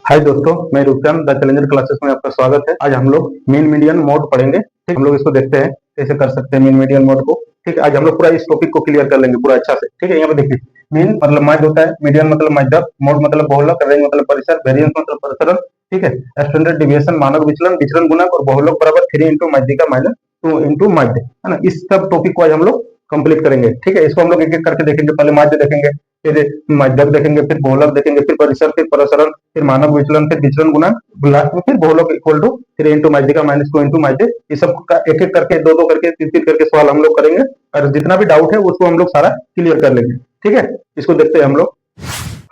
हाय दोस्तों, मैं Rupchand the challenger classes में आपका स्वागत है। आज हम लोग मीन मीडियन मोड पढ़ेंगे। ठीक, हम लोग इसको देखते हैं कैसे कर सकते हैं मीन मीडियन मोड को। ठीक, आज हम लोग पूरा इस टॉपिक को क्लियर कर लेंगे पूरा अच्छा से। ठीक है, यहाँ पे देखिए, मीन मतलब माध्य होता है, मीडियन मतलब मध्यक, मोड मतलब बहुलक, रेंज मतलब परिसर, वेरिएंस मतलब प्रसरण। ठीक है, स्टैंडर्ड डिविएशन मानक विचलन, विचलन गुणक और बहुलक बराबर 3 इंटू माध्यिका माइनस 2 इंटू माध्य, है ना। इस सब टॉपिक को आज हम लोग कंप्लीट करेंगे। ठीक है, इसको हम लोग एक एक करके देखेंगे। पहले माध्य देखेंगे, फिर मध्यक देखेंगे, फिर बहुलक देखेंगे, फिर परिसर, फिर प्रसरण, फिर मानक विचलन, फिर विचलन गुणा, लास्ट में फिर बहुलक इक्वल टू 3 इंटू माध्यिका माइनस 2 इंटू माध्य। ये सब का एक एक करके, दो दो करके, तीन तीन करके सवाल हम लोग करेंगे और जितना भी डाउट है उसको हम लोग सारा क्लियर कर लेंगे। ठीक है, इसको देखते हैं हम लोग।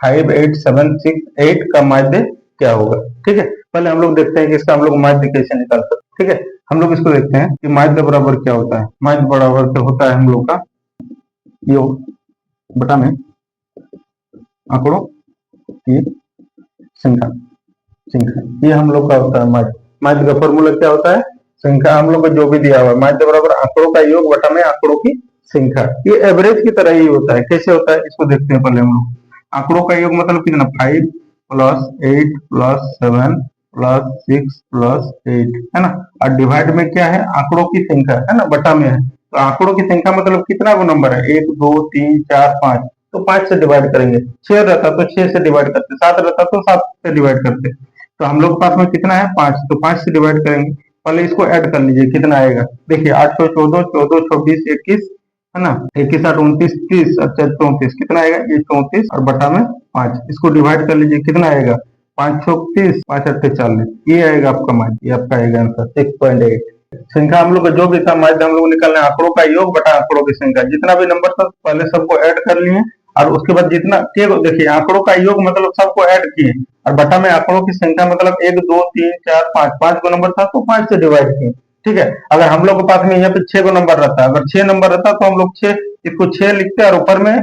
5 8 7 6 8 का माध्य क्या होगा। ठीक है, पहले हम लोग देखते हैं कि इसका हम लोग माध्य कैसे निकाल सकते हैं। ठीक है, हम लोग इसको देखते हैं कि माध्य बराबर क्या होता है। माध्य बराबर क्या होता है हम लोग का योग बटा में आंकड़ों की संख्या। संख्या ये हम लोग का होता है माध्य। माध्य का फॉर्मूला क्या होता है? संख्या हम लोग को जो भी दिया हुआ है, माध्य बराबर आंकड़ों का योग बटा में आंकड़ों की संख्या। ये एवरेज की तरह ही होता है। कैसे होता है इसको देखते हैं पहले हम लोग। आंकड़ों का योग मतलब कितना? 5 प्लस 8 प्लस 7 प्लस 6 प्लस 8, है ना। और डिवाइड में क्या है? आंकड़ों की संख्या, है ना, बटा में है। तो आंकड़ों की संख्या मतलब कितना वो नंबर है? 1 2 3 4 5, तो 5 से डिवाइड करेंगे। 6 रहता तो 6 से डिवाइड करते, 7 रहता तो 7 से डिवाइड करते। तो हम लोग के पास में कितना है? 5, तो 5 से डिवाइड करेंगे। पहले इसको ऐड कर लीजिए, कितना आएगा देखिए। 8 14 14 24 21, है ना। 21 8 29 30 और 34, कितना आएगा? ये 34 और बटा में 5। इसको डिवाइड कर लीजिए, कितना आएगा? 5 6 30, 5 8 40। ये आएगा आपका माध्य, ये आपका आएगा आंसर 6.8। संख्या हम लोग का जो भी था माध्य हम लोग निकालना है आंकड़ों का योग बटा आंकड़ों की संख्या। जितना भी नंबर था पहले सबको ऐड कर लिए और उसके बाद जितना देखिए, आंकड़ों का योग मतलब सबको ऐड किए और बटा में आंकड़ों की संख्या मतलब 1 2 3 4 5, 5 को नंबर था तो 5 से डिवाइड किए। ठीक है, अगर हम लोग के पास में यहाँ पे 6 को नंबर रहता है, अगर 6 नंबर रहता तो हम लोग 6 इसको 6 लिखते और ऊपर में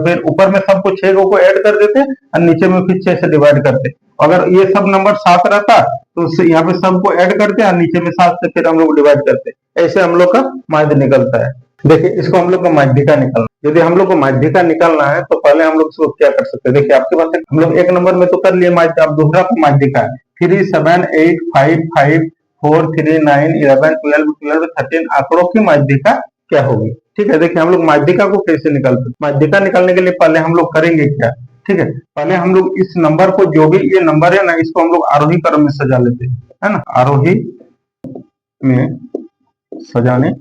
फिर ऊपर में सबको 6 को ऐड कर देते और नीचे में फिर 6 से डिवाइड करते। अगर ये सब नंबर 7 रहता तो यहाँ पे सबको ऐड करते और नीचे में 7 से फिर हम लोग डिवाइड करते। ऐसे हम लोग का माध्य निकलता है। देखिए, इसको हम लोग को माध्यिका निकालना। यदि हम लोग को माध्यिका निकालना है तो पहले हम लोग इसको क्या कर सकते हैं। देखिए, आपके पास हम लोग एक नंबर में तो कर लिए माध्य, अब दूसरा को माध्यिका है। 3 7 8 5 5 4 3 9 11 12 12 13 आंकड़ों की माध्यिका क्या होगी। ठीक है, देखिए हम लोग माध्यिका को कैसे निकालते हैं। माध्यिका निकालने के लिए पहले हम लोग करेंगे क्या? ठीक है, पहले हम लोग इस नंबर को, जो भी ये नंबर है ना, इसको हम लोग आरोही क्रम में सजा लेते हैं, है ना। आरोही में सजाने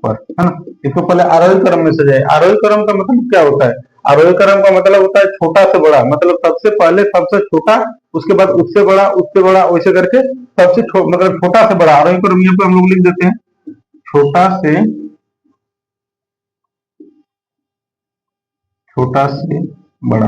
पर, है ना, इसको पहले आरोही क्रम में सजाए। आरोही क्रम का मतलब क्या होता है? आरोही क्रम का मतलब होता है छोटा से बड़ा, मतलब सबसे पहले सबसे छोटा, उसके बाद उससे बड़ा, वैसे करके सबसे मतलब छोटा से बड़ा। आरोही क्रम यहाँ पे हम लोग लिख देते हैं छोटा से बड़ा।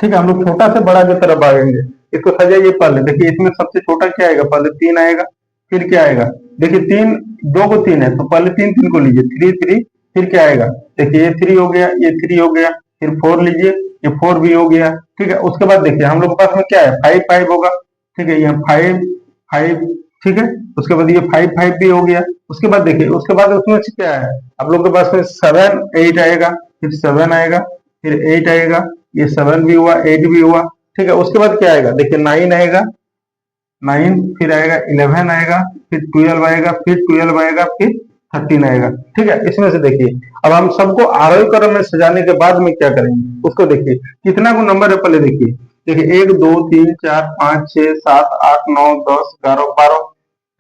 ठीक है, हम लोग छोटा से बड़ा की तरफ आएंगे। इसको सजाइए पहले। देखिए, इसमें सबसे छोटा क्या आएगा? पहले 3 आएगा, फिर क्या आएगा? देखिए, 3 2 को 3 है तो पहले 3 3 को लीजिए, 3 3, फिर क्या आएगा? देखिए, ये 3 हो गया, ये 3 हो गया, फिर 4 लीजिए, ये 4 भी हो गया। ठीक है, उसके बाद देखिए हम लोग के पास में क्या है? 5 5 होगा। ठीक है, यहाँ 5 5, ठीक है, उसके बाद ये 5 5 भी हो गया। उसके बाद देखिए, उसके बाद उसमें से क्या है? आप लोग के पास में 7 8 आएगा, फिर 7 आएगा, फिर 8 आएगा, ये 7 भी हुआ, 8 भी हुआ। ठीक है, उसके बाद क्या आएगा? देखिए 9 आएगा, 9 फिर आएगा, 11 आएगा, फिर 12 आएगा, फिर 12 आएगा, फिर 13 आएगा। ठीक है, इसमें से देखिए अब हम सबको आरोही क्रम में सजाने के बाद में क्या करेंगे उसको देखिए। कितना को नंबर है पहले देखिए। देखिए 1 2 3 4 5 6 7 8 9 10 11 12।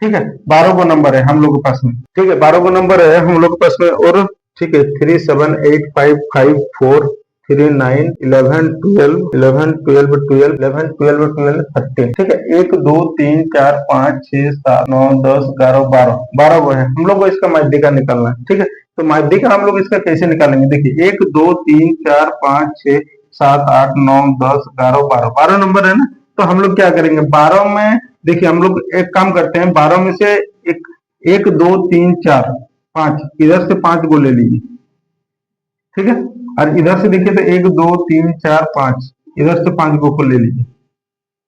ठीक है, 12 को नंबर है हम लोग के पास में। ठीक है, 12 को नंबर है हम लोग के पास में। और ठीक है, 3 7 8 5 5 4 3 9 11 12 11 12 12 11 12 12 13। ठीक है, 1 2 3 4 5 6 7 9 10 11 12, 12 वो है हम लोग को इसका माध्यिका निकालना है। ठीक है, तो माध्यिका हम लोग इसका कैसे निकालेंगे? देखिए 1 2 3 4 5 6 7 8 9 10 11 12, 12 नंबर है ना। तो हम लोग क्या करेंगे 12 में? देखिए हम लोग एक काम करते हैं, 12 में से एक 1 2 3 4 5, इधर से 5 को ले लीजिए। ठीक है, और इधर से देखिए तो 1 2 3 4 5, इधर से 5 को ले लीजिए।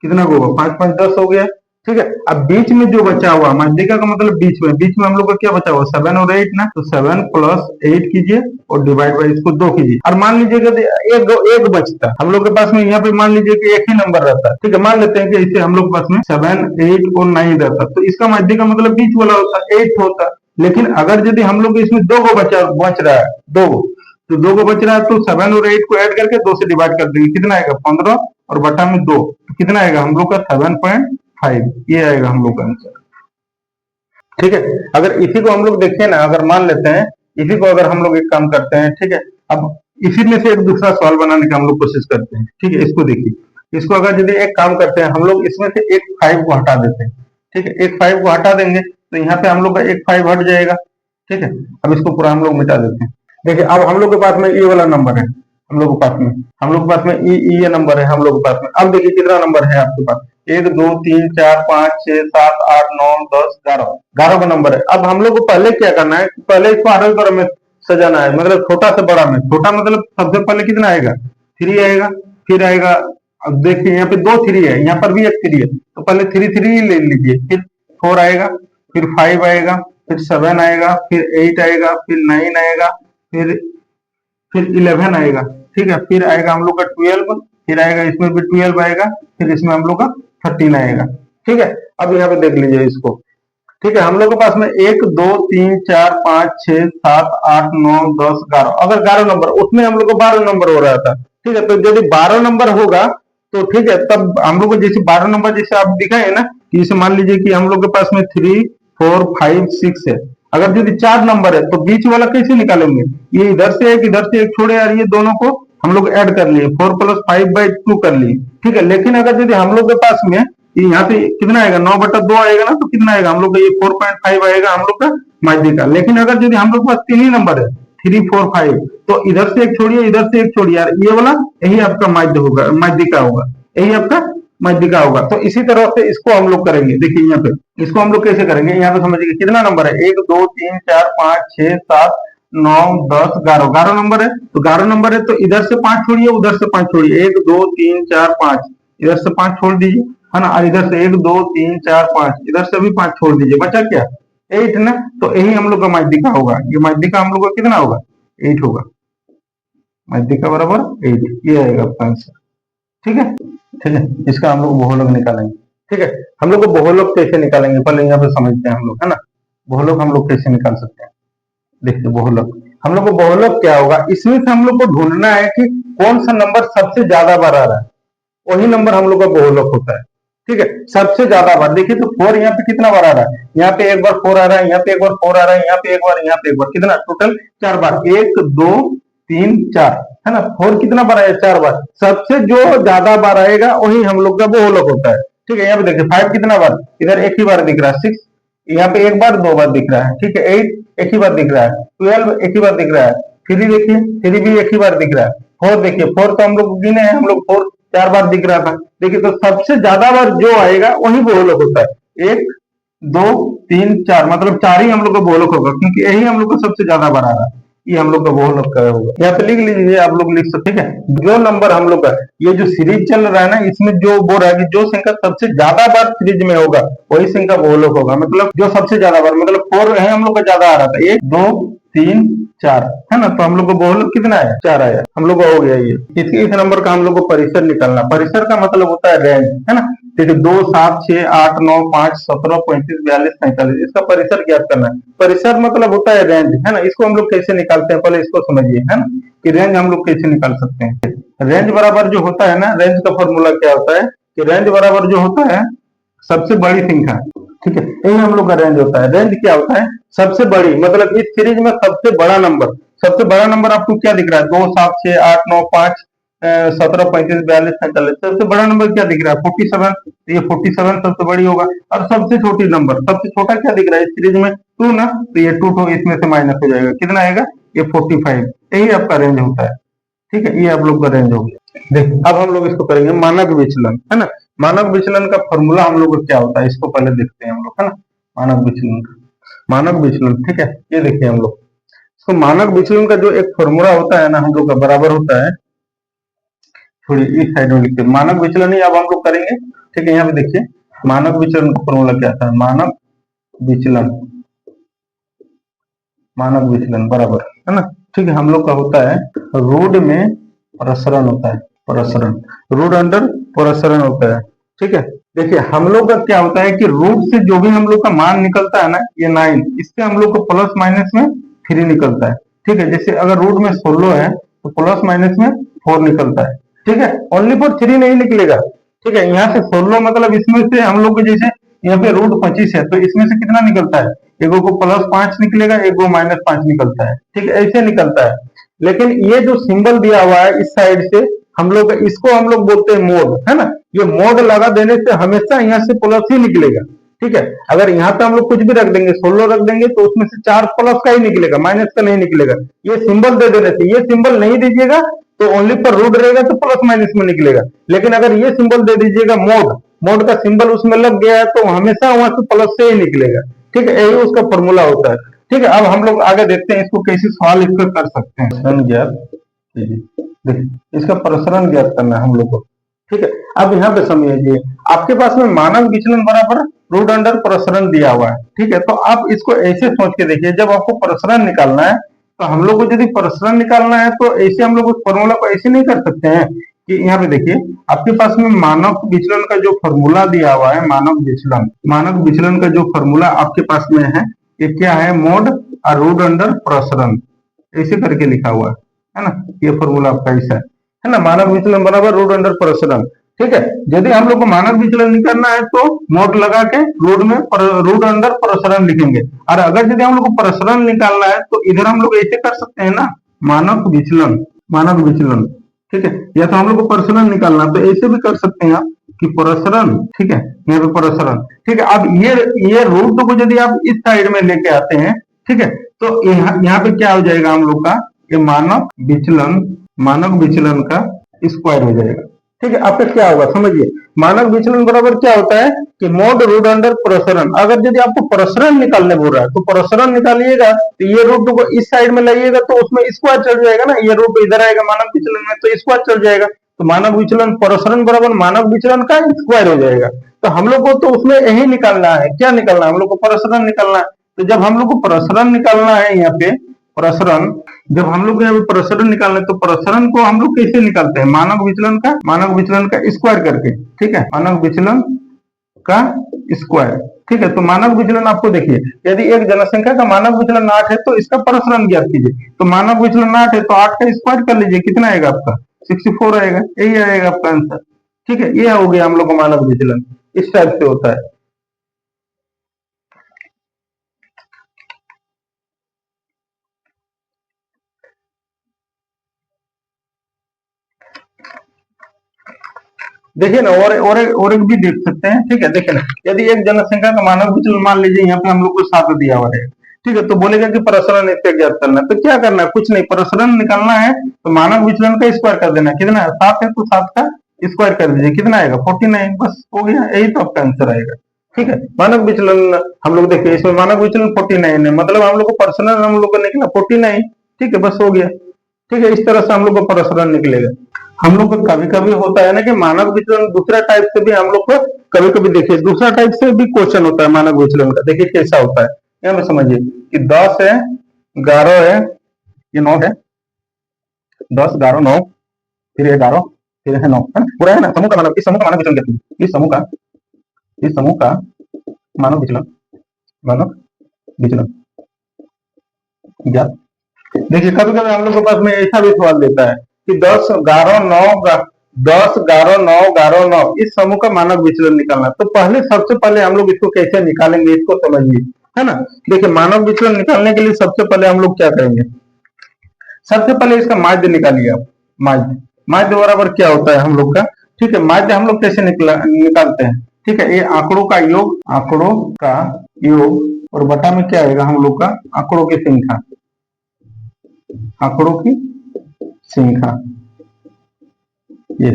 कितना होगा? 5 5 10 हो गया। ठीक है। अब बीच में जो बचा हुआ माध्यिका का मतलब बीच में हम लोग का क्या बचा हुआ 7 और 8 ना, तो 7 प्लस 8 कीजिए और डिवाइड बाई इसको 2 कीजिए। और मान लीजिए कि एक बचता हम लोग के पास में, यहाँ पे मान लीजिए कि एक ही नंबर रहता है, ठीक है। मान लेते हैं कि इसे हम लोग के पास में 7, 8 और 9 रहता, तो इसका माध्यिका का मतलब बीच वाला होता 8 होता। लेकिन अगर यदि हम लोग इसमें दो को बच रहा है, दो तो दो को बच रहा है, तो 7 और 8 को ऐड करके 2 से डिवाइड कर देंगे, कितना आएगा 15 और बटा में 2, तो कितना आएगा हम लोग का 7.5, ये आएगा हम लोग का आंसर। ठीक है। अगर इसी को हम लोग देखें ना, अगर मान लेते हैं इसी को अगर हम लोग एक काम करते हैं, ठीक है। अब इसी में से एक दूसरा सवाल बनाने का हम लोग कोशिश करते हैं, ठीक है। इसको देखिए, इसको अगर यदि एक काम करते हैं हम लोग, इसमें से एक 5 को हटा देते हैं, ठीक है। एक 5 को हटा देंगे तो यहाँ पे हम लोग का एक 5 हट जाएगा, ठीक है। अब इसको पूरा हम लोग मिटा देते हैं। देखिए अब हम लोग के पास में ये वाला नंबर है, हम लोग के पास में ये नंबर है हम लोग के पास में। अब देखिए कितना नंबर है आपके पास, 1 2 3 4 5 6 7 8 9 10 11 का नंबर है। अब हम लोग को पहले क्या करना है, पहले इसको आरोही क्रम में सजाना है, मतलब छोटा से बड़ा में। छोटा मतलब सबसे पहले कितना आएगा 3 आएगा, फिर आएगा, अब देखिए यहाँ पे 2 3 है, यहाँ पर भी एक 3 है, तो पहले 3 ले लीजिए, फिर 4 आएगा, फिर 5 आएगा, फिर 7 आएगा, फिर 8 आएगा, फिर 9 आएगा, फिर 11 आएगा, ठीक है। फिर आएगा हम लोग का 12, फिर आएगा इसमें भी 12 आएगा, फिर इसमें हम लोग का 13 आएगा, ठीक है। अब यहाँ पे देख लीजिए इसको, ठीक है। हम लोग के पास में 1 2 3 4 5 6 7 8 9 10 11, अगर 11 नंबर, उसमें हम लोग को 12 नंबर हो रहा था, ठीक है। तो यदि 12 नंबर होगा तो ठीक है, तब हम लोग को जैसे 12 नंबर जैसे आप दिखाए ना, कि जैसे मान लीजिए कि हम लोग के पास में 3 4 5 6 है, अगर यदि 4 नंबर है तो बीच वाला कैसे निकालेंगे, ये इधर से एक छोड़े यार, ये दोनों को हम लोग ऐड कर लिए, 4 + 5/2 कर लिए, ठीक है। लेकिन अगर यदि हम लोग के पास में यहाँ पे कितना आएगा 9/2 आएगा ना, तो कितना आएगा हम लोग का ये 4.5 आएगा हम लोग का माध्यिका। लेकिन अगर यदि हम लोग के पास 3 ही नंबर है 3 4 5, तो इधर से एक छोड़िए, इधर से एक छोड़िए यार, ये वाला यही आपका माध्यिका होगा, यही आपका माध्यिका होगा। तो इसी तरह से इसको हम लोग करेंगे। देखिए यहाँ पे इसको हम लोग कैसे करेंगे, यहाँ पे समझिए कितना नंबर है 1 2 3 4 5 6 7 9 10 11 नंबर है, तो 11 नंबर है, तो इधर से 5 छोड़िए, उधर से 5 छोड़िए, 1 2 3 4 5, इधर से 5 छोड़ दीजिए, है ना। और इधर से 1 2 3 4 5, इधर से भी 5 छोड़ दीजिए, बचा क्या 8 ना। तो यही हम लोग का माध्यिका होगा, ये माध्यिका हम लोग का कितना होगा 8 होगा, माध्यिका बराबर 8, ये आएगा आपका आंसर, ठीक है। ठीक है, इसका हम लोग बहुलक निकालेंगे, ठीक है। हम लोग को बहुलक कैसे निकालेंगे पहले यहाँ पे समझते हैं हम लोग, है ना। बहुलक हम लोग कैसे निकाल सकते हैं, देखिए बहुलक हम लोग को बहुलक क्या होगा, इसमें से हम लोग को ढूंढना है कि कौन सा नंबर सबसे ज्यादा बार आ रहा है, वही नंबर हम लोग का बहुलक होता है, ठीक है। सबसे ज्यादा बार देखिए तो 4 यहाँ पे कितना बार आ रहा है, यहाँ पे एक बार 4 आ रहा है, यहाँ पे एक बार 4 आ रहा है, यहाँ पे एक बार, यहाँ पे एक बार, कितना टोटल 4 बार, 1 2 3 4, है ना। 4 कितना बार आया 4 बार, सबसे जो ज्यादा बार आएगा वही हम लोग का बहुलक होता है, ठीक है। यहाँ पे देखिए 5 कितना बार, इधर एक ही बार दिख रहा है, 6 यहाँ पे एक बार 2 बार दिख रहा है, ठीक है। 8 एक ही बार दिख रहा है, 12 एक ही बार दिख रहा है, 3 देखिए 3 भी एक ही बार दिख रहा है, 4 देखिए 4 तो हम लोग गिने हैं, हम लोग 4 4 बार दिख रहा था, देखिए। तो सबसे ज्यादा बार जो आएगा वही बहुलक होता है, 1 2 3 4, मतलब 4 ही हम लोग का बहुलक होगा, क्योंकि यही हम लोग को सबसे ज्यादा बार आ रहा है, ये हम लोग का बहुलक का होगा। यहाँ पे लिख लीजिए, आप लोग लिख सकते, ठीक है। जो नंबर हम लोग का ये जो सीरीज चल रहा है ना, इसमें जो बोल रहा है कि जो संख्या सबसे ज्यादा बार सीरीज में होगा वही संख्या बहुलक होगा, मतलब जो सबसे ज्यादा बार, मतलब 4 है हम लोग का ज्यादा आ रहा था, 1 2 3 4, है ना। तो हम लोग को बहुलक कितना आया 4 आया, हम लोग को हो गया ये। इस नंबर का हम लोग को परिसर निकालना, परिसर का मतलब होता है रेंज, है ना। देखिए 2 7 6 8 9 5 17 35 42 45, इसका परिसर ज्ञात करना है। परिसर मतलब होता है रेंज, है ना। इसको हम लोग कैसे निकालते हैं पहले इसको समझिए, है ना, कि रेंज हम लोग कैसे निकाल सकते हैं। रेंज बराबर जो होता है ना, रेंज का फॉर्मूला क्या होता है कि रेंज बराबर जो होता है सबसे बड़ी संख्या, ठीक है, यही हम लोग का रेंज होता है। रेंज क्या होता है, सबसे बड़ी, मतलब इस सीरीज में सबसे बड़ा नंबर, सबसे बड़ा नंबर आपको क्या दिख रहा है 2 7 6 8 9 5 17 35 42 45, सबसे बड़ा नंबर क्या दिख रहा है 47, तो ये 47 सबसे बड़ी होगा। और सबसे छोटी नंबर, सबसे छोटा क्या दिख रहा है इस सीरीज में 2 ना, तो ये 2 तो इसमें से माइनस हो जाएगा, कितना आएगा ये 45, यही आपका रेंज होता है, ठीक है। ये आप लोग का रेंज हो गया। देखिए अब हम लोग इसको करेंगे मानक विचलन, है ना। मानक विचलन का फॉर्मूला हम लोग को क्या होता है, इसको पहले देखते हैं हम लोग, है ना। मानक विचलन, मानक विचलन, ठीक है। ये देखिए हम लोग इसको मानक विचलन का जो एक फॉर्मूला होता है ना, हम लोग का बराबर होता है, थोड़ी इस साइड में लिखते हैं, मानक विचलन ही अब हम लोग करेंगे, ठीक है। यहाँ पे देखिए मानक विचलन का फॉर्मूला क्या था, विचलन मानक विचलन बराबर है ना। ठीक है, हम लोग का होता है रूट में प्रसरण होता है, प्रसरण रूट अंडर प्रसरण होता है। ठीक है, देखिए हम लोग का क्या होता है कि रूट से जो भी हम लोग का मान निकलता है ना, ये 9, इससे हम लोग को प्लस माइनस में 3 निकलता है। ठीक है, जैसे अगर रूट में 16 है तो प्लस माइनस में 4 निकलता है। ठीक है, ओनली फॉर 3 नहीं निकलेगा। ठीक है, यहाँ से 16 मतलब इसमें से हम लोग को जैसे यहाँ पे रूट 25 है तो इसमें से कितना निकलता है, एगो को +5 निकलेगा, एगो -5 निकलता है। ठीक है, ऐसे निकलता है। लेकिन ये जो सिंबल दिया हुआ है इस साइड से हम लोग इसको हम लोग बोलते हैं मोड, है ना। ये मोड लगा देने से हमेशा यहाँ से प्लस ही निकलेगा। ठीक है, अगर यहाँ पे हम लोग कुछ भी रख देंगे, 16 रख देंगे तो उसमें से 4 प्लस का ही निकलेगा, माइनस का नहीं निकलेगा। ये सिंबल दे देने से, ये सिंबल नहीं दीजिएगा तो ओनली पर रूट रहेगा तो प्लस माइनस में निकलेगा। लेकिन अगर ये सिंबल दे दीजिएगा मोड, मोड का सिंबल उसमें लग गया है तो हमेशा वहां से प्लस से ही निकलेगा। ठीक है, यही उसका फॉर्मूला होता है। ठीक है, अब हम लोग आगे देखते हैं इसको कैसे सवाल इसका कर सकते हैं। प्रसरण ज्ञात कीजिए, देखिए इसका प्रसरण ज्ञात करना है हम लोग को। ठीक है, अब यहाँ पे समझिए आपके पास में मानक विचलन बराबर रूट अंडर प्रसरण दिया हुआ है। ठीक है, तो आप इसको ऐसे सोच के देखिए, जब आपको प्रसरण निकालना है तो हम लोग को यदि प्रसरण निकालना है तो ऐसे हम लोग उस फॉर्मूला को ऐसे नहीं कर सकते हैं कि यहाँ पे देखिए आपके पास में मानक विचलन का जो फॉर्मूला दिया हुआ है, मानक विचलन का जो फॉर्मूला आपके पास में है ये क्या है, मोड और रूट अंडर प्रसरण, ऐसे करके लिखा हुआ है ना। ये फॉर्मूला आपका ऐसा है ना, मानक विचलन बराबर रूट अंडर प्रसरण। ठीक है, यदि हम लोग को मानक विचलन निकालना है तो मोड लगा के रूट में रूट अंडर प्रसरण लिखेंगे। और अगर यदि हम लोग को प्रसरण निकालना है तो इधर हम लोग ऐसे कर सकते हैं ना, मानक विचलन। ठीक है, या तो हम लोग को प्रसरण निकालना तो ऐसे भी कर सकते हैं आप कि प्रसरण। ठीक है, यहाँ पे प्रसरण। ठीक है, अब ये रूट को यदि आप इस साइड में लेके आते हैं, ठीक है, तो यहाँ पे क्या हो जाएगा हम लोग का, ये मानक विचलन का स्क्वायर हो जाएगा। ठीक है, आपका क्या होगा समझिए, मानक विचलन बराबर क्या होता है कि मोड रूट अंडर प्रसरण। अगर यदि आपको प्रसरण निकालने बोल रहा है तो प्रसरण निकालिएगा तो ये रूट को इस साइड में लाइएगा तो उसमें स्क्वायर चल जाएगा ना, ये रूट इधर आएगा मानक विचलन में तो स्क्वायर चल जाएगा। तो मानक विचलन प्रसरण बराबर मानक विचलन का स्क्वायर हो जाएगा। तो हम लोग को तो उसमें यही निकालना है, क्या निकालना है, हम लोग को प्रसरण निकालना है। तो जब हम लोग को प्रसरण निकालना है, यहाँ पे प्रसरण, जब हम लोग यहाँ पे प्रसरण निकालना है तो प्रसरण को हम लोग कैसे निकालते हैं, मानक विचलन का स्क्वायर करके। ठीक है, मानक विचलन का स्क्वायर। ठीक है, तो मानक विचलन आपको देखिए, यदि एक जनसंख्या का मानक विचलन 8 है तो इसका प्रसरण ज्ञात कीजिए। तो मानक विचलन 8 है तो 8 का स्क्वायर कर लीजिए, कितना आएगा आपका 64 आएगा, यही आएगा आपका आंसर। ठीक है, ये हो गया हम लोग का मानक विचलन, इस टाइप से होता है। देखिए ना, और एक भी देख सकते हैं। ठीक है, देखिए ना, यदि एक जनसंख्या का मानक विचलन मान लीजिए यहाँ पे हम लोग को 7 दिया हुआ है। ठीक है, तो बोलेगा कि प्रसरण इसका ज्ञात करना है, तो क्या करना है, कुछ नहीं, प्रसरण निकालना है तो मानक विचलन का स्क्वायर कर देना है। कितना है, 7 है तो 7 का स्क्वायर कर दीजिए, कितना आएगा 49, बस हो गया, यही तो आपका आंसर आएगा। ठीक है, मानक विचलन हम लोग देखिए इसमें मानक विचलन 49 है, मतलब हम लोग को प्रसरण हम लोग को निकला 49। ठीक है, बस हो गया। ठीक है, इस तरह से हम लोग को प्रसरण निकलेगा। हम लोग को कभी कभी होता है ना कि मानक विचलन दूसरा टाइप से भी हम लोग को कभी कभी देखिए दूसरा टाइप से भी क्वेश्चन होता है मानक विचलन का। देखिए कैसा होता है, यहाँ पे समझिए कि 10 है, 11 है, ये 9 है, 10 11 9, फिर 11, फिर है 9, पूरा है ना। समूह का मानक, इस समूह का मानक विचलन कहते हैं, इस समूह का मानक विचलन ज्ञात। देखिए कभी कभी हम लोग के पास में ऐसा भी सवाल देता है कि 10 11 9 10 11 9 11 9 इस समूह का मानक विचलन निकालना। तो पहले सबसे पहले हम लोग इसको कैसे निकालेंगे, इसको समझिए, है ना। देखिए मानक विचलन निकालने के लिए सबसे पहले हम लोग क्या करेंगे, सबसे पहले इसका माध्य निकालिए आप। माध्य बराबर क्या होता है हम लोग का, ठीक है, माध्य हम लोग कैसे निकालते हैं। ठीक है, ये आंकड़ों का योग और बटा में क्या आएगा हम लोग का, आंकड़ों की संख्या, ये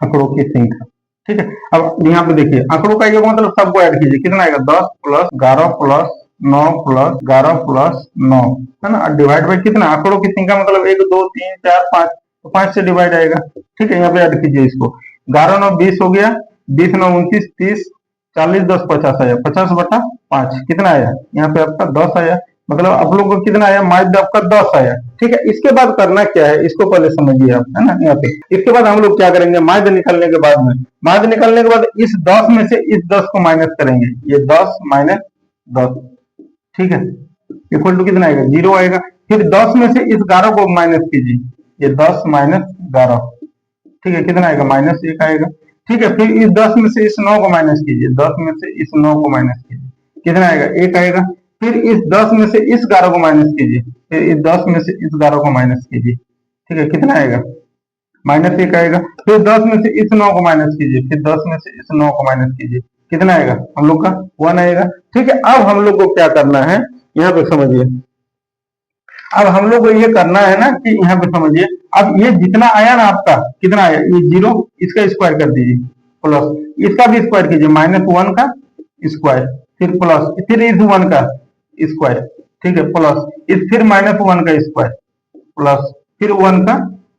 आंकड़ों की संख्या। ठीक है, अब यहाँ पे देखिए आंकड़ों का योग मतलब सबको ऐड कीजिए, कितना आएगा 10 प्लस 11 प्लस 9 प्लस 11 प्लस 9, है ना। डिवाइड बाई कितना, आंकड़ों की संख्या मतलब 1 2 3 4 5, तो 5 से डिवाइड आएगा। ठीक है, यहाँ पे ऐड कीजिए इसको, 11 9 20 हो गया, 20 9 29 30 40 10 50 आया, 50/5 कितना आया, यहाँ पे आपका 10 आया, मतलब आप लोगों को कितना आया, माध्य आपका 10 आया। ठीक है, इसके बाद करना क्या है, इसको पहले समझिए आप, है ना। यहाँ पे इसके बाद हम लोग क्या करेंगे, माध्य निकालने के बाद में, माध्य निकालने के बाद इस 10 में से इस 10 को माइनस करेंगे, ये 10 माइनस 10, ठीक है, इक्वल टू कितना आएगा, 0 आएगा। फिर 10 में से इस 11 को माइनस कीजिए, ये 10 माइनस 11, ठीक है, कितना आएगा, -1 आएगा। ठीक है, फिर इस 10 में से इस 9 को माइनस कीजिए, 10 में से इस 9 को माइनस कीजिए, कितना आएगा, 1 आएगा। फिर इस 10 में से इस 11 को माइनस कीजिए, फिर इस 10 में से इस 11 को माइनस कीजिए, ठीक है, कितना आएगा, -1 आएगा। फिर 10 में से इस 9 को माइनस कीजिए, फिर 10 में से इस 9 को माइनस कीजिए, कितना आएगा, हम लोग का 1 आएगा। ठीक है, अब हम लोग को क्या करना है, यहाँ पे समझिए, अब हम लोग को ये करना है ना कि यहाँ पे समझिए, अब ये जितना आया ना आपका, कितना आया, ये 0, इसका स्क्वायर कर दीजिए, प्लस इसका भी स्क्वायर कीजिए, -1 का स्क्वायर, फिर प्लस, फिर इस 1 का स्क्वायर, ठीक है, प्लस इस फिर -1 का स्क्वायर, प्लस फिर 1 का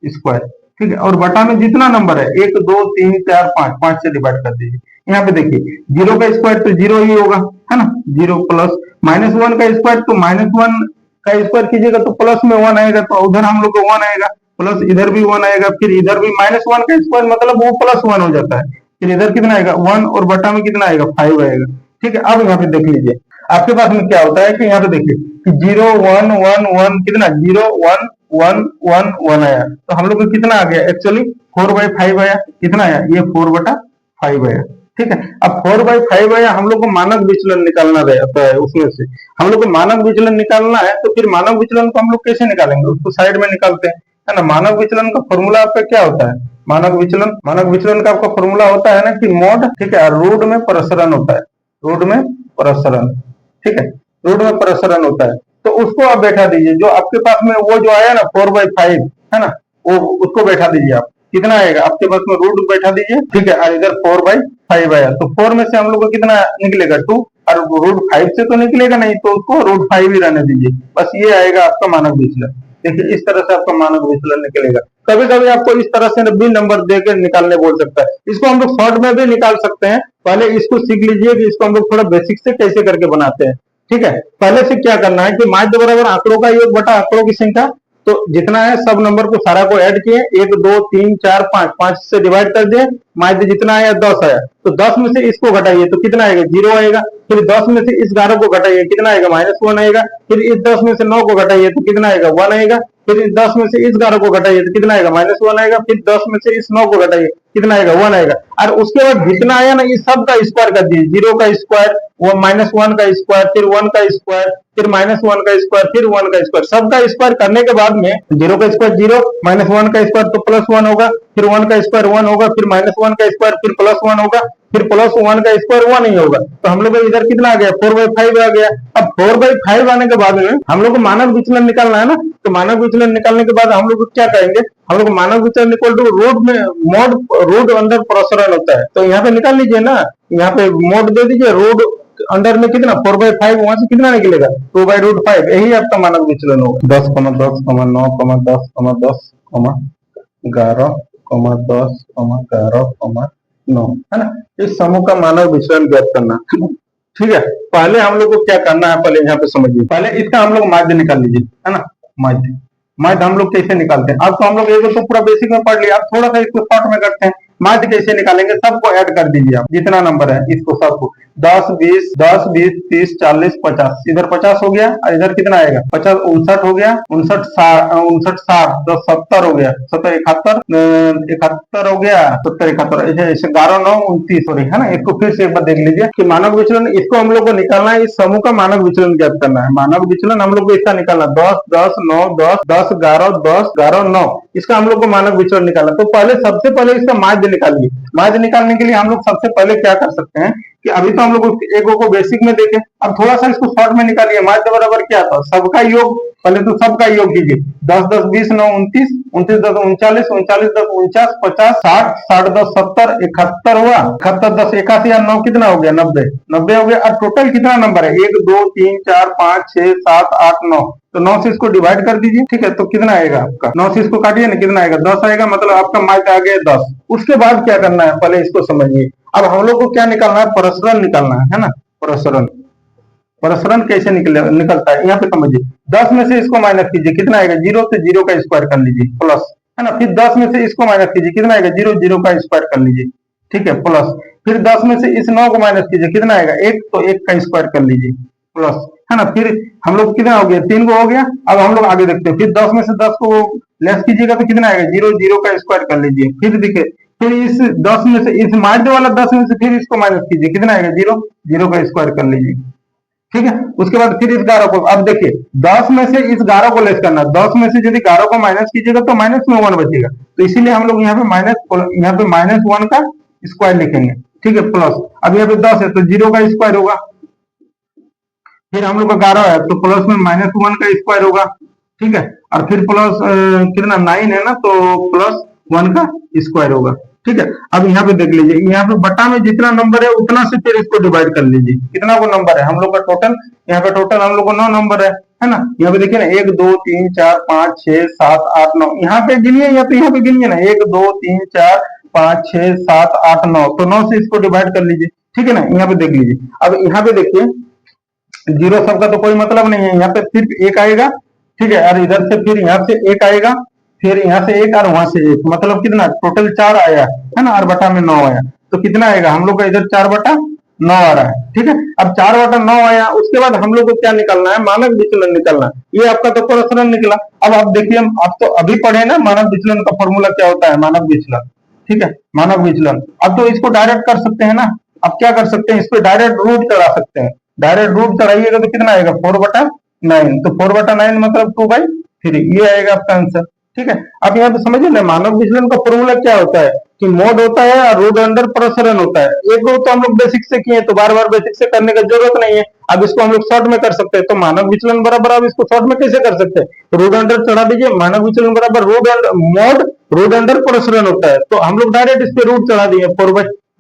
स्क्वायर, ठीक है, और बटा में जितना नंबर है 1 2 3 4 5, 5 से डिवाइड कर दीजिए। यहाँ पे देखिए 0 का स्क्वायर तो 0 ही होगा, है ना, 0 प्लस -1 का स्क्वायर तो -1 का स्क्वायर कीजिएगा तो प्लस में 1 आएगा, तो उधर हम लोग को 1 आएगा, प्लस इधर भी 1 आएगा, फिर इधर भी -1 का स्क्वायर मतलब वो +1 हो जाता है, फिर इधर कितना आएगा 1 और बटा में कितना आएगा 5 आएगा। ठीक है, अब यहाँ पे देख लीजिए आपके पास में क्या होता है कि यहाँ पे देखिए कि 0 1 1 1 कितना 0 1 1 1 1 आया, तो हम लोग को कितना आ गया, एक्चुअली 4/5 आया, कितना आया, ये 4/5 आया। ठीक है, अब 4/5 आया, हम लोग को मानक विचलन निकालना रहता है, उसमें से हम लोग को मानक विचलन निकालना है, तो फिर मानक विचलन को हम लोग कैसे निकालेंगे, उसको साइड में निकालते हैं, है ना। मानक विचलन का फॉर्मूला आपका क्या होता है, मानक विचलन का आपका फॉर्मूला होता है ना कि मोड, ठीक है, रूट में प्रसरण होता है, रूट में प्रसरण, ठीक है, रूट में प्रसरण होता है, तो उसको आप बैठा दीजिए, जो आपके पास में वो जो आया ना 4/5, है ना, वो उसको बैठा दीजिए आप, कितना आएगा आपके पास में रूट बैठा दीजिए, ठीक है, और इधर 4/5 आया, तो 4 में से हम लोग को कितना निकलेगा 2, और √5 से तो निकलेगा नहीं, तो उसको √5 ही रहने दीजिए, बस ये आएगा आपका मानक विचलन। देखिए इस तरह से आपका मानक विचलन निकलेगा। कभी कभी आपको इस तरह से भी नंबर देकर निकालने बोल सकता है, इसको हम लोग शॉर्ट में भी निकाल सकते हैं। पहले इसको सीख लीजिए कि इसको हम लोग थोड़ा बेसिक से कैसे करके बनाते हैं। ठीक है, पहले से क्या करना है कि माध्य बराबर आंकड़ों का योग बटा आंकड़ों की संख्या, तो जितना है सब नंबर को सारा को ऐड किए, 1 2 3 4 5, 5 से डिवाइड कर दिए, माध्य जितना आया 10 आया, तो 10 में से इसको घटाइए तो कितना आएगा 0 आएगा, फिर 10 में से इस 11 को घटाइए कितना आएगा -1 आएगा, फिर इस 10 में से 9 को घटाइए तो कितना आएगा 1 आएगा, फिर इस 10 में से इस 11 को घटाइए तो कितना आएगा -1 आएगा, फिर 10 में से इस 9 को घटाइए कितना आएगा 1 आएगा, और उसके बाद जितना आया ना इस सब का स्क्वायर कर दीजिए, 0 का स्क्वायर, वो -1 का स्क्वायर, फिर 1 का स्क्वायर, फिर -1 का स्क्वायर, फिर 1 का स्क्वायर, सब का स्क्वायर करने के बाद में 0 का स्क्वायर 0, -1 का स्क्वायर तो +1 होगा, फिर 1 का स्क्वायर 1 होगा, फिर -1 का स्क्वायर, फिर +1 होगा, फिर +1 का स्क्वायर 1 ही होगा, तो हम लोग इधर कितना आ गया 4/5 आ गया। अब 4/5 आने के बाद में हम लोग को मानक विचलन निकालना है ना, तो मानक विचलन निकालने के बाद हम लोग क्या करेंगे, हम लोग मानक विचलन इक्वल टू रूट में मोड, रूट अंडर प्रसरण होता है, तो यहाँ पे निकाल लीजिए ना, यहाँ पे मोड दे दीजिए, रूट अंडर में कितना 4/5, वहां से कितना निकलेगा 2/√5, यही आपका मानक विचलन होगा। 10, 10, 9, 10, 10, 11, 10, 11, 9, है ना, इस समूह का मानक विचलन ज्ञात करना। ठीक है, पहले हम लोग को क्या करना है, पहले यहाँ पे समझिए, पहले इसका हम लोग माध्य निकाल लीजिए, है ना, माध्य हम लोग कैसे निकालते हैं, अब तो हम लोग एक तो पूरा बेसिक में पढ़ लिया, अब थोड़ा सा इसको शॉर्ट में करते हैं। माध्य कैसे निकालेंगे, सबको ऐड कर दीजिए आप, जितना नंबर है इसको सबको, 10 20 30 40 50, इधर 50 हो गया, और इधर कितना आएगा 50 59 हो गया, 59 60 10 70 हो गया, 70 71 हो गया, 70 71 ऐसे 11 9 29, सॉरी, है ना। इसको फिर से एक बार देख लीजिए कि मानक विचलन, इसको हम लोग को निकालना है, इस समूह का मानक विचलन ज्ञात करना है। मानक विचलन हम लोग को इसका निकालना 10 10 9 10 10 11 10 11 9, इसका हम लोग को मानक विचलन निकालना। तो पहले सबसे पहले इसका माध्य निकालिए। माध्य निकालने के लिए हम लोग सबसे पहले क्या कर सकते हैं कि अभी तो हम लोग एक को बेसिक में देखे, अब थोड़ा सा इसको शॉर्ट में निकालिए। माध्य बराबर क्या था, सबका योग पहले तो सबका योग कीजिए। 10 10 20 9 29, 29 10 39, 39 10 49, 50, 60, 60 10 70, 71 हुआ, 71 10 81 और 9 कितना हो गया? 90, 90 हो गया। और टोटल कितना नंबर है? 1 2 3 4 5 6 7 8 9। तो 9 से इसको डिवाइड कर दीजिए, ठीक है। तो कितना आएगा आपका? 9 से इसको काटिए ना, कितना आएगा? 10 आएगा। मतलब आपका मार्क आ गया 10। उसके बाद क्या करना है, पहले इसको समझिए। अब हम लोग को क्या निकालना है? प्रसरण निकालना है ना। प्रसरण, प्रसरण कैसे निकलता है यहाँ पे समझिए। 10 में से इसको माइनस कीजिए, कितना आएगा? 0 से 0 का स्क्वायर कर लीजिए, प्लस, है ना। फिर 10 में से इसको माइनस कीजिए, कितना आएगा? 0 0 का स्क्वायर कर लीजिए, ठीक है, प्लस। फिर 10 में से इस 9 को माइनस कीजिए, कितना आएगा? 1, तो 1 का स्क्वायर कर लीजिए, प्लस, है ना। फिर हम लोग कितना हो गया? 3 को हो गया। अब हम लोग आगे देखते हैं। फिर 10 में से 10 को लेस कीजिएगा तो कितना आएगा? 0 0 का स्क्वायर कर लीजिए। फिर देखिए, फिर इस 10 में से इस माध्य वाला 10 में से फिर इसको माइनस कीजिए, कितना आएगा? 0 0 का स्क्वायर कर लीजिए, ठीक है। उसके बाद फिर इस 11 को, अब देखिए 10 में से इस 11 को लेस करना। 10 में से यदि 11 को माइनस कीजिएगा तो माइनस में 1 बचेगा, तो इसीलिए हम लोग यहाँ पे माइनस 1 का स्क्वायर लिखेंगे, ठीक है, प्लस। अब यहाँ पे 10 है तो 0 का स्क्वायर होगा। फिर हम लोग का 11 है तो प्लस में माइनस 1 का स्क्वायर होगा, ठीक है। और फिर प्लस कितना 9 है ना, तो प्लस 1 का स्क्वायर होगा, ठीक है। अब यहाँ पे देख लीजिए, यहाँ पे बटा में जितना नंबर है उतना से फिर इसको डिवाइड कर लीजिए। कितना को नंबर है हम लोग का टोटल? यहाँ पे टोटल हम लोग को 9 नंबर है ना। यहाँ पे देखिए ना, 1 2 3 4 5 6 7 8 9। यहाँ पे गिनिए, यहाँ पे गिनिए ना, 1 2 3 4 5 6 7 8 9। तो 9 से इसको डिवाइड कर लीजिए, ठीक है ना। यहाँ पे देख लीजिए। अब यहाँ पे देखिए, 0 सबका तो कोई मतलब नहीं है, यहाँ पे सिर्फ 1 आएगा, ठीक है। और इधर से फिर यहाँ से 1 आएगा, फिर यहाँ से 1 और वहां से 1, मतलब कितना? टोटल 4 आया, है ना। और बटा में 9 आया, तो कितना आएगा हम लोग का? इधर 4 बटा 9 आ रहा है, ठीक है। अब 4 बटा 9 आया, उसके बाद हम लोग को क्या निकालना है? मानक विचलन निकालना है। ये आपका तो प्रसरण निकला। अब आप देखिए, हम आप तो अभी पढ़े ना मानक विचलन का फॉर्मूला क्या होता है, मानक विचलन, ठीक है, मानक विचलन। अब तो इसको डायरेक्ट कर सकते हैं ना। अब क्या कर सकते हैं? इस पे डायरेक्ट रूट चढ़ा सकते हैं। डायरेक्ट रूट चढ़ाइएगा तो कितना आएगा? 4 बटा 9। तो 4 बटा 9 मतलब 2/3, ये आएगा आपका आंसर, ठीक है। अब यहाँ पे समझिए ना, मानक विचलन का फॉर्मूला क्या होता है कि मोड होता है और रूट अंडर प्रसरण होता है। एक दो तो हम लोग बेसिक से किए, तो बार बार बेसिक से करने की जरूरत नहीं है। अब इसको हम लोग शॉर्ट में कर सकते हैं। तो मानक विचलन बराबर, अब इसको शॉर्ट में कैसे कर सकते हैं? रूट अंडर चढ़ा दीजिए, मानक विचलन बराबर root under mode root under प्रसरण होता है। तो हम लोग डायरेक्ट इस पे रूट चढ़ा दिए,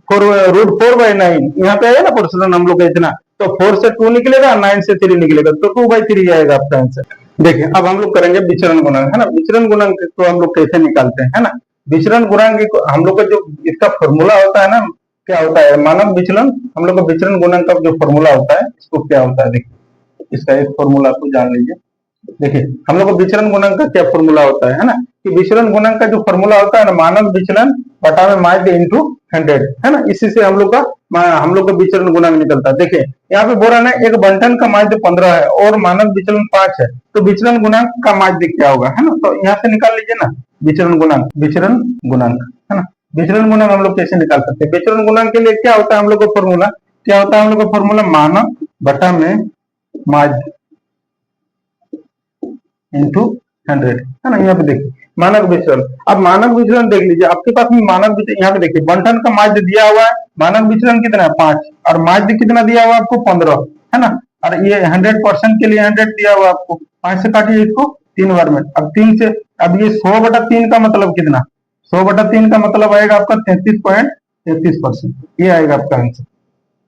4/9। यहाँ पे आया ना प्रसरण हम लोग का इतना, तो 4 से 2 निकलेगा, 9 से 3 निकलेगा, तो 2/3 आएगा आपका आंसर। देखिए, अब हम लोग करेंगे विचरण गुणांक, है ना। विचरण गुणांक को हम लोग कैसे निकालते हैं, है ना। विचरण गुणांक हम लोग का जो इसका फॉर्मूला होता है ना, क्या होता है? मानक विचलन, हम लोग का विचरण गुणांक का जो फॉर्मूला होता है, इसको क्या होता है देखिए, इसका एक फॉर्मूला को जान लीजिए। देखिए, हम लोग को विचरण गुणांक का क्या फॉर्मूला होता है ना, कि विचरण गुणांक का जो फॉर्मूला होता है ना, मानक विचलन बटा में माध्य इंटू 100, है ना। इसी से हम लोग का विचरण गुणांक निकलता है। देखिए, यहाँ पे बोल रहा है ना, एक बंटन का माध्य 15 है और मानक विचलन 5 है, तो विचरण गुणांक का माध्य क्या होगा, है ना। तो यहाँ से निकाल लीजिए ना विचरण गुणांक, है ना। विचरण गुणांक हम लोग कैसे निकाल सकते हैं? विचरण गुणांक के लिए क्या होता है हम लोग का फॉर्मूला? क्या होता है हम लोग का फॉर्मूला? मानक बटा में माध्य इंटू 100, है ना। यहाँ पे देखिए मानक विचलन। अब मानक विचलन देख लीजिए, आपके पास में मानक विचलन, यहाँ पे देखिए बंटन का माध्य दिया हुआ है, मानक विचलन कितना है? 5, और माध्य कितना दिया हुआ है आपको? 15, है ना। और ये 100% के लिए 100 दिया हुआ आपको। 5 से काटिए इसको 3 बार में। अब 3 से, अब ये 100/3 का मतलब कितना? 100/3 का मतलब आएगा आपका 33.33%, ये आएगा आपका आंसर,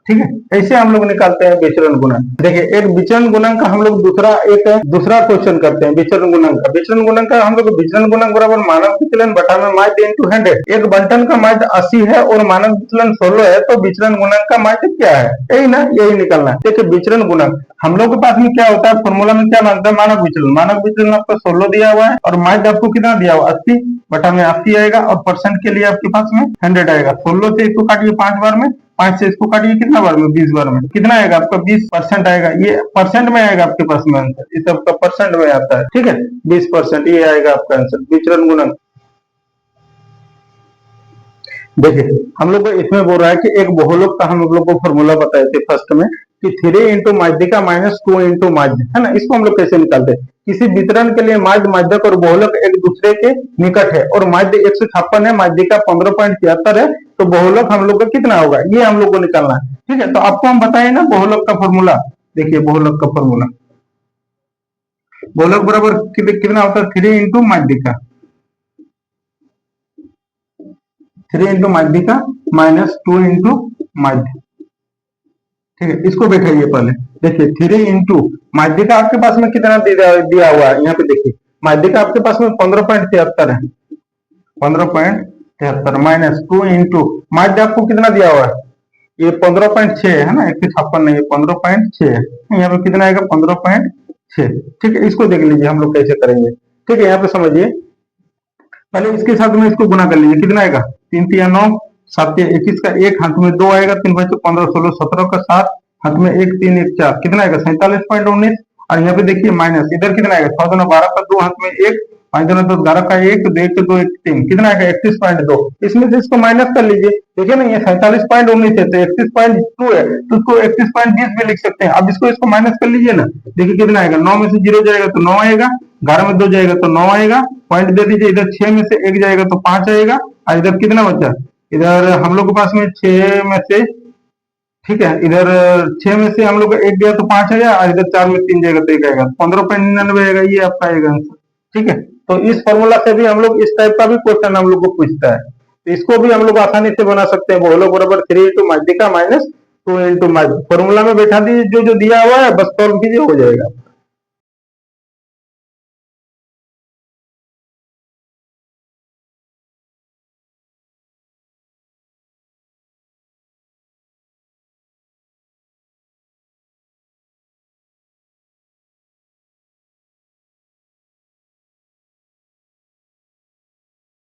ठीक है। ऐसे हम लोग निकालते हैं विचरण गुणांक। देखिए, एक विचरण गुणांक का हम लोग दूसरा क्वेश्चन करते हैं विचरण गुणांक का। विचरण गुणांक का हम लोग विचरण गुणांक बराबर मानक विचलन बटा में माध्य इंटू 100। एक बंटन का माध्य 80 है और मानक विचलन 16 है, तो विचरण गुणांक का माध्य क्या है? यही ना, यही निकलना है। देखिए, विचरण गुणांक हम लोग के पास में क्या होता है फॉर्मूला में, क्या मांगता है? मानक विचलन। मानक विचलन आपका 16 दिया हुआ है और माध्य आपको कितना दिया हुआ? 80 बटा में 80 आएगा, और परसेंट के लिए आपके पास में 100 आएगा। 16 से इसको काटिए 5 बार में, 5 से इसको काटिए कितना बार में? 20 बार में। कितना आएगा आपका? 20% आएगा। ये परसेंट में आएगा आपके पास में आंसर, इस सबका परसेंट में आता है, ठीक है। 20%, ये आएगा आपका आंसर विचरण गुणांक। देखिए, हम लोग को इसमें बोल रहा है कि एक बहुलक का हम लोग को फॉर्मूला बताए थे फर्स्ट में, कि 3 इंटू माध्यिका माइनस 2 इंटू माध्य, है ना। इसको हम लोग कैसे निकालते हैं? किसी वितरण के लिए माध्य, माध्यक और बहुलक एक दूसरे के निकट है और माध्य 156 है, माध्यिका 15.73 है, तो बहुलक हम लोग का कितना होगा? ये हम लोग को निकालना है, ठीक है। तो आपको हम बताए ना बहुलक का फॉर्मूला। देखिए, बहुलक का फॉर्मूला, गोलक बराबर कितना होता है, 3 इंटू माध्यिका, 3 इंटू माध्यिका माइनस 2 इंटू माध्य। ठीक है, इसको बैठाइए पहले। देखिए 3 इंटू माध्यिका आपके पास में कितना दिया हुआ है, यहाँ पे देखिए माध्यिका आपके पास में 15.73 है, 15.73 माइनस 2 इंटू माध्य आपको कितना दिया हुआ है, ये 15.6 है ना, 156 नहीं है, 15.6 है, यहाँ पे कितना आएगा 15.6। ठीक है, इसको देख लीजिए हम लोग कैसे करेंगे। ठीक है, यहाँ पे समझिए, पहले इसके साथ में इसको गुना कर लीजिए, कितना आएगा 3 तिया 9, 7 तिया 21 का 1 हाथ में 2 आएगा, 3 5 15 16 17 का 7 हाथ में 1 3 1 4 कितना आएगा 47.19। और यहाँ पे देखिए माइनस इधर कितना आएगा 6 2 12 का 2 हाथ में 1 5 2 10 11 का 1 2 1 2 1 3 कितना आएगा 31.2। इसमें से इसको माइनस कर लीजिए, देखिए ना ये 47.19 है तो 31.2 है, तो उसको 31.20 भी लिख सकते हैं। अब इसको माइनस कर लीजिए ना, देखिए कितना आएगा, 9 में से 0 जाएगा तो 9 आएगा, 11 में 2 जाएगा तो 9 आएगा, पॉइंट दे दीजिए, इधर 6 में से 1 जाएगा तो 5 आएगा, और इधर कितना बचा, इधर हम लोग के पास में 6 में से, ठीक है, इधर 6 में से हम लोग का 1 गया तो 5 आएगा, और इधर 4 में 3 जाएगा तो 1 आएगा, 15.99 आएगा, ये आपका आएगा आंसर। ठीक है, तो इस फॉर्मूला से भी हम लोग इस टाइप का भी क्वेश्चन हम लोग को पूछता है, तो इसको भी हम लोग आसानी से बना सकते हैं। गोलक बराबर 3 इंटू माध्यिका माइनस 2 इंटू माध्य, फॉर्मूला में बैठा दीजिए, जो जो दिया हुआ है बस सॉल्व कीजिए, हो जाएगा।